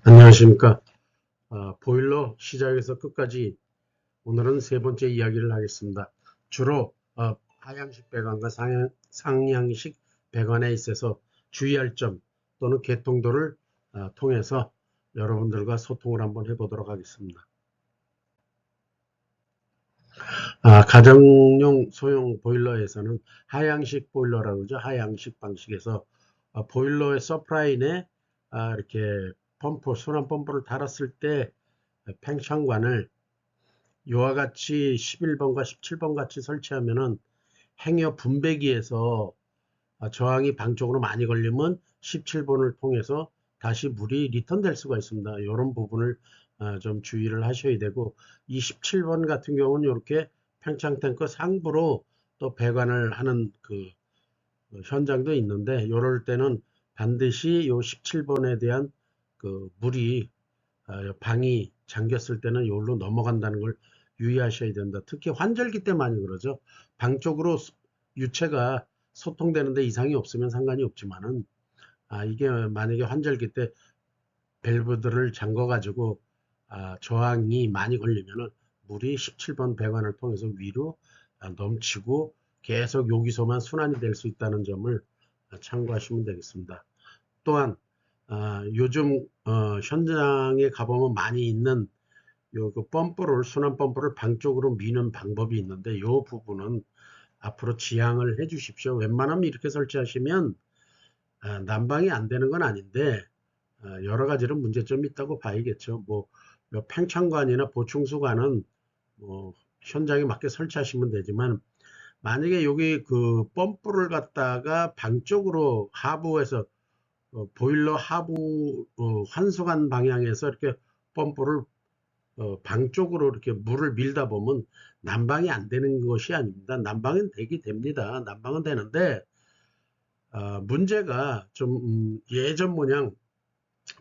안녕하십니까. 보일러 시작에서 끝까지 오늘은 세 번째 이야기를 하겠습니다. 주로 하향식 배관과 상향식 배관에 있어서 주의할 점 또는 개통도를 통해서 여러분들과 소통을 한번 해보도록 하겠습니다. 가정용 소형 보일러에서는 하향식 보일러라고 그러죠. 하향식 방식에서 보일러의 서프라인에 이렇게 순환 펌프를 달았을 때 팽창관을 이와 같이 11번과 17번 같이 설치하면은 행여 분배기에서 저항이 방쪽으로 많이 걸리면 17번을 통해서 다시 물이 리턴될 수가 있습니다. 이런 부분을 좀 주의를 하셔야 되고, 이 17번 같은 경우는 이렇게 팽창 탱크 상부로 또 배관을 하는 그 현장도 있는데, 이럴 때는 반드시 이 17번에 대한 그 물이 방이 잠겼을 때는 여기로 넘어간다는 걸 유의하셔야 된다. 특히 환절기 때 많이 그러죠. 방 쪽으로 유체가 소통되는데 이상이 없으면 상관이 없지만은 이게 만약에 환절기 때 밸브들을 잠궈 가지고 저항이 많이 걸리면은 물이 17번 배관을 통해서 위로 넘치고 계속 여기서만 순환이 될 수 있다는 점을 참고하시면 되겠습니다. 또한 요즘 현장에 가보면 많이 있는 그 순환 펌프를 방 쪽으로 미는 방법이 있는데, 이 부분은 앞으로 지양을 해 주십시오. 웬만하면 이렇게 설치하시면 난방이 안 되는 건 아닌데 여러 가지로 문제점이 있다고 봐야겠죠. 뭐 팽창관이나 보충수관은 뭐 현장에 맞게 설치하시면 되지만, 만약에 여기 그 펌프를 갖다가 방 쪽으로 하부에서 보일러 하부 환수관 방향에서 이렇게 펌프를 방 쪽으로 이렇게 물을 밀다 보면 난방이 안 되는 것이 아닙니다. 난방은 되게 됩니다. 난방은 되는데 문제가 좀 예전 모양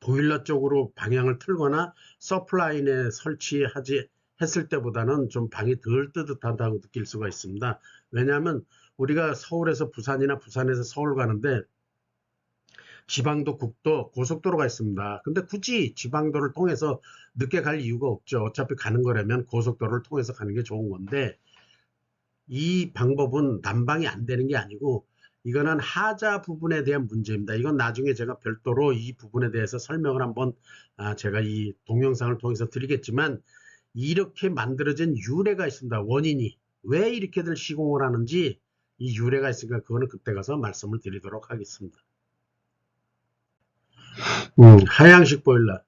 보일러 쪽으로 방향을 틀거나 서플라인에 설치하지 했을 때보다는 좀 방이 덜 뜨뜻하다고 느낄 수가 있습니다. 왜냐하면 우리가 서울에서 부산이나 부산에서 서울 가는데 지방도 국도 고속도로가 있습니다. 근데 굳이 지방도를 통해서 늦게 갈 이유가 없죠. 어차피 가는 거라면 고속도로를 통해서 가는 게 좋은 건데, 이 방법은 난방이 안 되는 게 아니고 이거는 하자 부분에 대한 문제입니다. 이건 나중에 제가 별도로 이 부분에 대해서 설명을 한번 제가 이 동영상을 통해서 드리겠지만, 이렇게 만들어진 유래가 있습니다. 원인이 왜 이렇게들 시공을 하는지 이 유래가 있으니까 그거는 그때 가서 말씀을 드리도록 하겠습니다. 하향식 보일러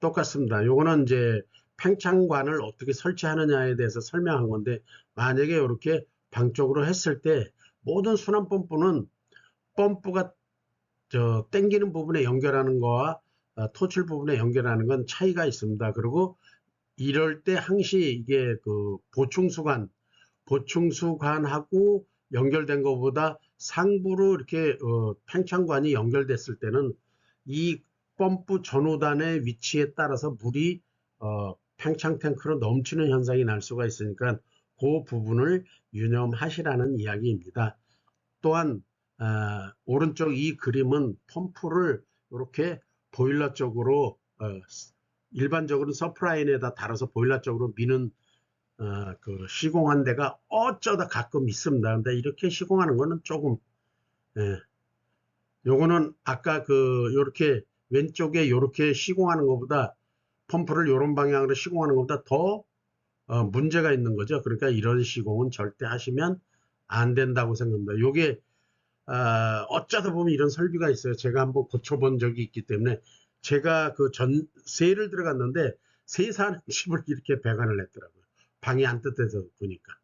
똑같습니다. 요거는 이제 팽창관을 어떻게 설치하느냐에 대해서 설명한 건데, 만약에 이렇게 방 쪽으로 했을 때 모든 순환 펌프는 펌프가 당기는 부분에 연결하는 거와 토출 부분에 연결하는 건 차이가 있습니다. 그리고 이럴 때 항시 이게 그 보충수관하고 연결된 것보다 상부로 이렇게 팽창관이 연결됐을 때는 이 펌프 전후단의 위치에 따라서 물이 팽창 탱크로 넘치는 현상이 날 수가 있으니까 그 부분을 유념하시라는 이야기입니다. 또한 오른쪽 이 그림은 펌프를 이렇게 보일러 쪽으로 일반적으로 서프라인에다 달아서 보일러 쪽으로 미는 그 시공한 데가 어쩌다 가끔 있습니다. 근데 이렇게 시공하는 거는 조금 요거는 아까 요렇게 왼쪽에 요렇게 시공하는 것보다, 펌프를 요런 방향으로 시공하는 것보다 더 문제가 있는 거죠. 그러니까 이런 시공은 절대 하시면 안 된다고 생각합니다. 요게 어쩌다 보면 이런 설비가 있어요. 제가 한번 고쳐본 적이 있기 때문에. 제가 그 전세를 들어갔는데 세 사는 집을 이렇게 배관을 했더라고요. 방이 안 뜨뜻해서 보니까.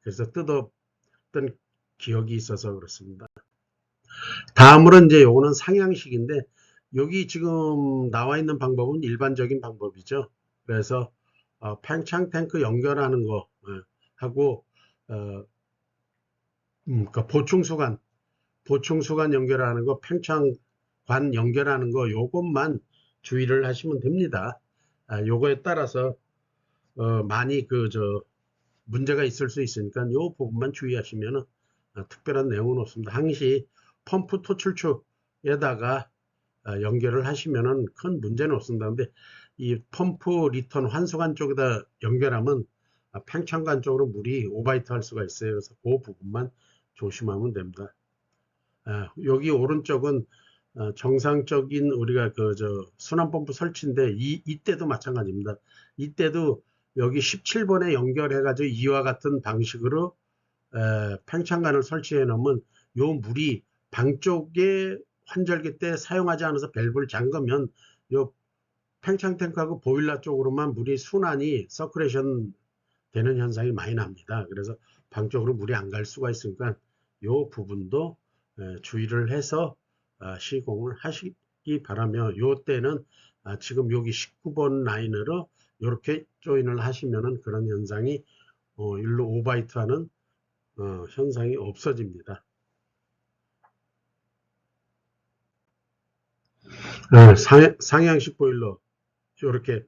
그래서 뜯었던 기억이 있어서 그렇습니다. 다음으로 이제 요거는 상향식인데, 여기 지금 나와 있는 방법은 일반적인 방법이죠. 그래서 팽창 탱크 연결하는 거 하고 그러니까 보충수관 연결하는 거, 팽창관 연결하는 거, 요것만 주의를 하시면 됩니다. 요거에 따라서 많이 문제가 있을 수 있으니까 요 부분만 주의하시면 특별한 내용은 없습니다. 항시 펌프 토출축에다가 연결을 하시면은 큰 문제는 없습니다. 근데 이 펌프 리턴 환수관 쪽에다 연결하면 팽창관 쪽으로 물이 오바이트 할 수가 있어요. 그래서 그 부분만 조심하면 됩니다. 여기 오른쪽은 정상적인 우리가 순환 펌프 설치인데 이때도 마찬가지입니다. 이때도 여기 17번에 연결해 가지고 이와 같은 방식으로 팽창관을 설치해 놓으면 요 물이 방 쪽에 환절기 때 사용하지 않아서 밸브를 잠그면 요 팽창 탱크하고 보일러 쪽으로만 물이 순환이 서큘레이션 되는 현상이 많이 납니다. 그래서 방 쪽으로 물이 안 갈 수가 있으니까 요 부분도 주의를 해서 시공을 하시기 바라며, 요 때는 지금 여기 19번 라인으로 이렇게 조인을 하시면은 그런 현상이 일로 오바이트 하는 현상이 없어집니다. 상향식 보일러 이렇게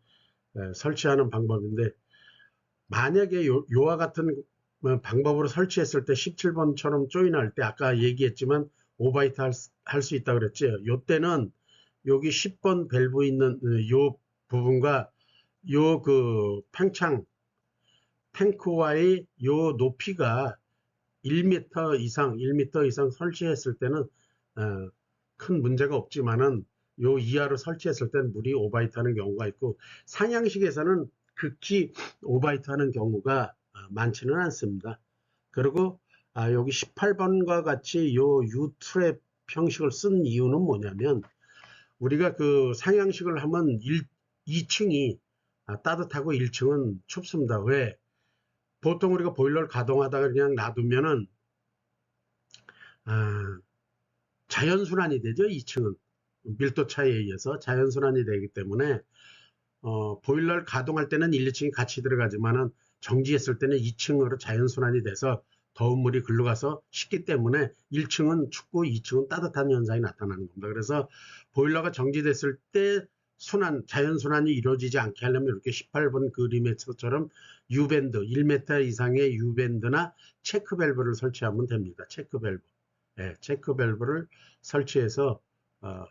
설치하는 방법인데, 만약에 요와 같은 방법으로 설치했을 때 17번처럼 조인할 때 아까 얘기했지만 오바이트 할 수 있다고 그랬죠. 요 때는 여기 10번 밸브 있는 요 부분과 요 팽창 탱크와의 요 높이가 1m 이상 설치했을 때는 큰 문제가 없지만은 요 이하로 설치했을 때는 물이 오바이트 하는 경우가 있고, 상향식에서는 극히 오바이트 하는 경우가 많지는 않습니다. 그리고 여기 18번과 같이 요 U 트랩 형식을 쓴 이유는 뭐냐면, 우리가 상향식을 하면 2층이 따뜻하고 1층은 춥습니다. 왜? 보통 우리가 보일러를 가동하다가 그냥 놔두면은 자연순환이 되죠. 2층은 밀도 차이에 의해서 자연순환이 되기 때문에 보일러를 가동할 때는 1, 2층이 같이 들어가지만은 정지했을 때는 2층으로 자연순환이 돼서 더운 물이 글로 가서 식기 때문에 1층은 춥고 2층은 따뜻한 현상이 나타나는 겁니다. 그래서 보일러가 정지됐을 때 자연순환이 이루어지지 않게 하려면 이렇게 18번 그림에서처럼 U밴드, 1m 이상의 U밴드나 체크 밸브를 설치하면 됩니다. 체크 밸브. 체크 밸브를 설치해서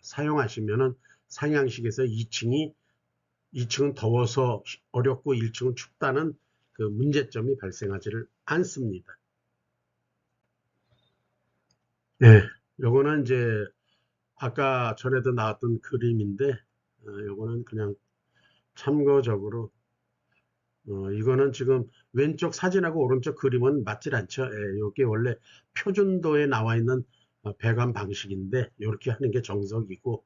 사용하시면은 상향식에서 2층은 더워서 어렵고 1층은 춥다는 그 문제점이 발생하지를 않습니다. 요거는 이제 아까 전에도 나왔던 그림인데, 요거는 그냥 참고적으로, 이거는 지금 왼쪽 사진하고 오른쪽 그림은 맞질 않죠. 요게 원래 표준도에 나와 있는 배관 방식인데, 이렇게 하는 게 정석이고,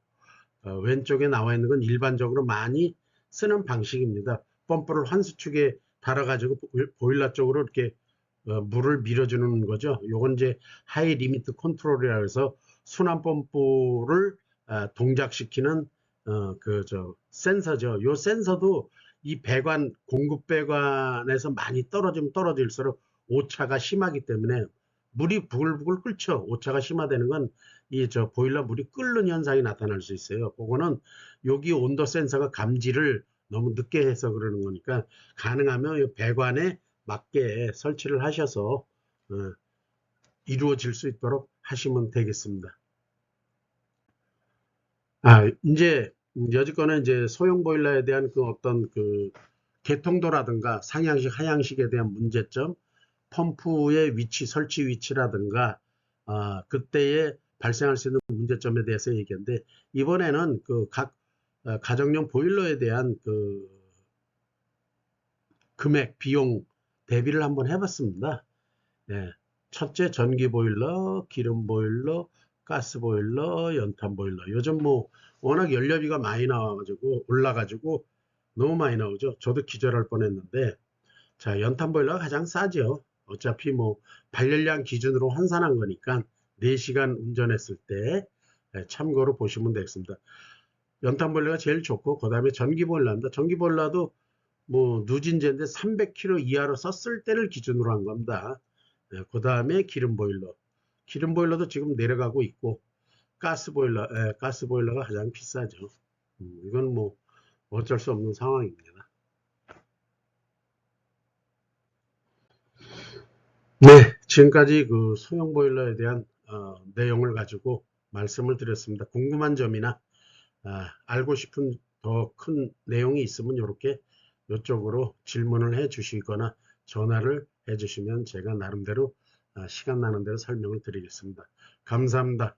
왼쪽에 나와 있는 건 일반적으로 많이 쓰는 방식입니다. 펌프를 환수축에 달아가지고 보일러 쪽으로 이렇게 물을 밀어주는 거죠. 요건 이제 하이 리미트 컨트롤이라 해서 순환 펌프를 동작시키는 센서죠. 요 센서도 이 배관, 공급 배관에서 많이 떨어지면 떨어질수록 오차가 심하기 때문에 물이 부글부글 끓죠. 오차가 심화되는 건 이 보일러 물이 끓는 현상이 나타날 수 있어요. 그거는 여기 온도 센서가 감지를 너무 늦게 해서 그러는 거니까, 가능하면 이 배관에 맞게 설치를 하셔서 이루어질 수 있도록 하시면 되겠습니다. 이제 여지껏은 이제 소형 보일러에 대한 어떤 개통도라든가 상향식, 하향식에 대한 문제점, 펌프의 위치, 설치 위치라든가 그때에 발생할 수 있는 문제점에 대해서 얘기했는데, 이번에는 각 가정용 보일러에 대한 금액, 비용 대비를 한번 해봤습니다. 첫째, 전기 보일러, 기름 보일러, 가스 보일러, 연탄 보일러. 요즘 워낙 연료비가 많이 나와가지고 올라가지고 너무 많이 나오죠. 저도 기절할 뻔했는데, 자, 연탄 보일러가 가장 싸죠. 어차피 발열량 기준으로 환산한 거니까 4시간 운전했을 때 참고로 보시면 되겠습니다. 연탄 보일러가 제일 좋고, 그 다음에 전기 보일러입니다. 전기 보일러도 누진제인데 300kg 이하로 썼을 때를 기준으로 한 겁니다. 그 다음에 기름 보일러. 기름 보일러도 지금 내려가고 있고, 가스 보일러가 가장 비싸죠. 이건 어쩔 수 없는 상황입니다. 네, 지금까지 소형 보일러에 대한 내용을 가지고 말씀을 드렸습니다. 궁금한 점이나 알고 싶은 더 큰 내용이 있으면 이렇게 이쪽으로 질문을 해 주시거나 전화를 해 주시면 제가 나름대로 시간 나는 대로 설명을 드리겠습니다. 감사합니다.